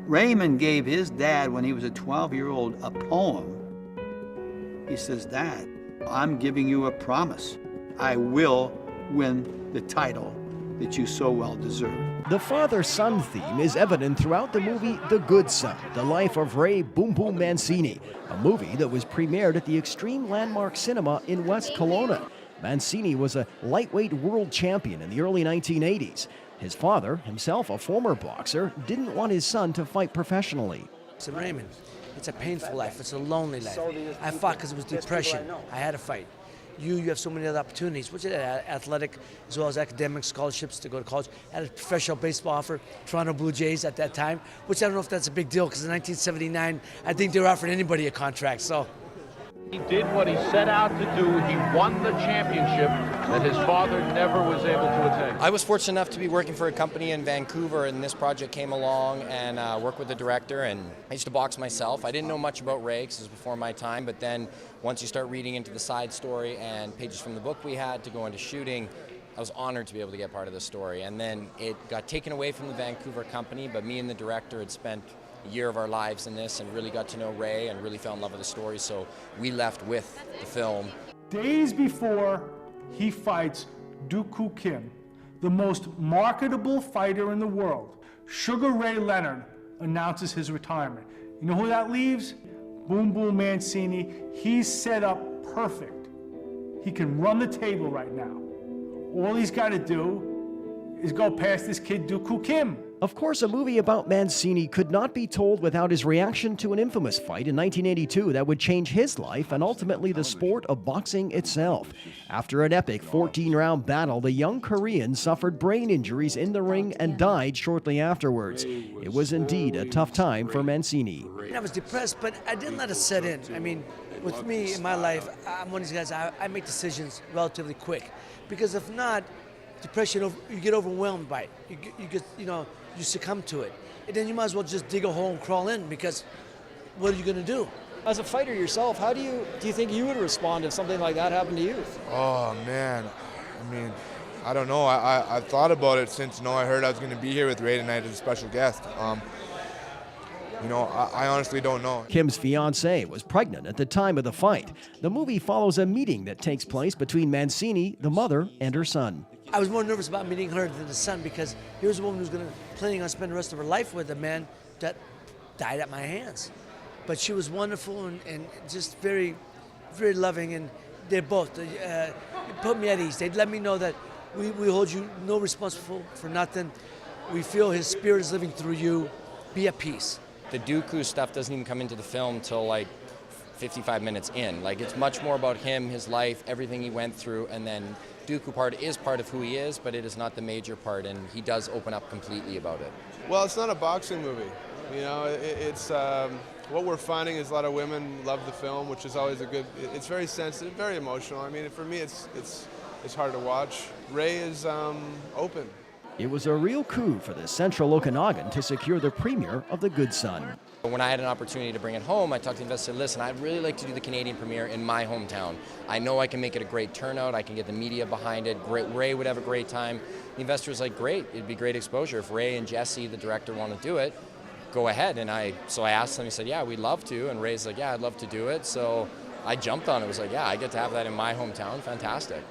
Raymond gave his dad, when he was a 12-year-old, a poem. He says, "Dad, I'm giving you a promise. I will win the title that you so well deserve." The father-son theme is evident throughout the movie The Good Son, The Life of Ray Boom Boom Mancini, a movie that was premiered at the Extreme Landmark Cinema in West Kelowna. Mancini was a lightweight world champion in the early 1980s. His father, himself a former boxer, didn't want his son to fight professionally. So Raymond, it's a painful life. It's a lonely life. I fought because it was depression. I had to fight. You have so many other opportunities, which is athletic as well as academic scholarships to go to college. I had a professional baseball offer, Toronto Blue Jays at that time, which I don't know if that's a big deal because in 1979, I think they were offering anybody a contract. So he did what he set out to do. He won the championship that his father never was able to attain. I was fortunate enough to be working for a company in Vancouver, and this project came along, and worked with the director, and I used to box myself. I didn't know much about Ray because it was before my time, but then once you start reading into the side story and pages from the book we had to go into shooting, I was honored to be able to get part of the story. And then it got taken away from the Vancouver company, but me and the director had spent a year of our lives in this and really got to know Ray and really fell in love with the story, so we left with the film. Days before he fights Dooku Kim, the most marketable fighter in the world, Sugar Ray Leonard announces his retirement. You know who that leaves? Boom Boom Mancini. He's set up perfect. He can run the table right now. All he's got to do is go past this kid Dooku Kim. Of course, a movie about Mancini could not be told without his reaction to an infamous fight in 1982 that would change his life and ultimately the sport of boxing itself. After an epic 14-round battle, the young Korean suffered brain injuries in the ring and died shortly afterwards. It was indeed a tough time for Mancini. I was depressed, but I didn't let it set in. I mean, with me in my life, I'm one of these guys, I make decisions relatively quick. Because if not, depression, you get overwhelmed by it. You succumb to it. And then you might as well just dig a hole and crawl in, because what are you going to do? As a fighter yourself, how do you think you would respond if something like that happened to you? Oh man, I mean, I don't know. I thought about it since I heard I was going to be here with Ray tonight as a special guest. I honestly don't know. Kim's fiancée was pregnant at the time of the fight. The movie follows a meeting that takes place between Mancini, the mother, and her son. I was more nervous about meeting her than the son, because here's a woman who's planning on spending the rest of her life with a man that died at my hands. But she was wonderful and just very, very loving, and they both put me at ease. They'd let me know that we hold you no responsible for nothing. We feel his spirit is living through you. Be at peace. The Dooku stuff doesn't even come into the film till like 55 minutes in. Like, it's much more about him, his life, everything he went through, and then Dooku part is part of who he is, but it is not the major part, and he does open up completely about it. Well, it's not a boxing movie. It's what we're finding is a lot of women love the film, which is always it's very sensitive, very emotional. I mean, for me, it's hard to watch. Ray is open. It was a real coup for the Central Okanagan to secure the premiere of The Good Son. When I had an opportunity to bring it home, I talked to the investor, listen, I'd really like to do the Canadian premiere in my hometown. I know I can make it a great turnout, I can get the media behind it, Ray would have a great time. The investor was like, great, it'd be great exposure. If Ray and Jesse, the director, want to do it, go ahead. So I asked them, he said, yeah, we'd love to. And Ray's like, yeah, I'd love to do it. So I jumped on it, was like, yeah, I get to have that in my hometown, fantastic.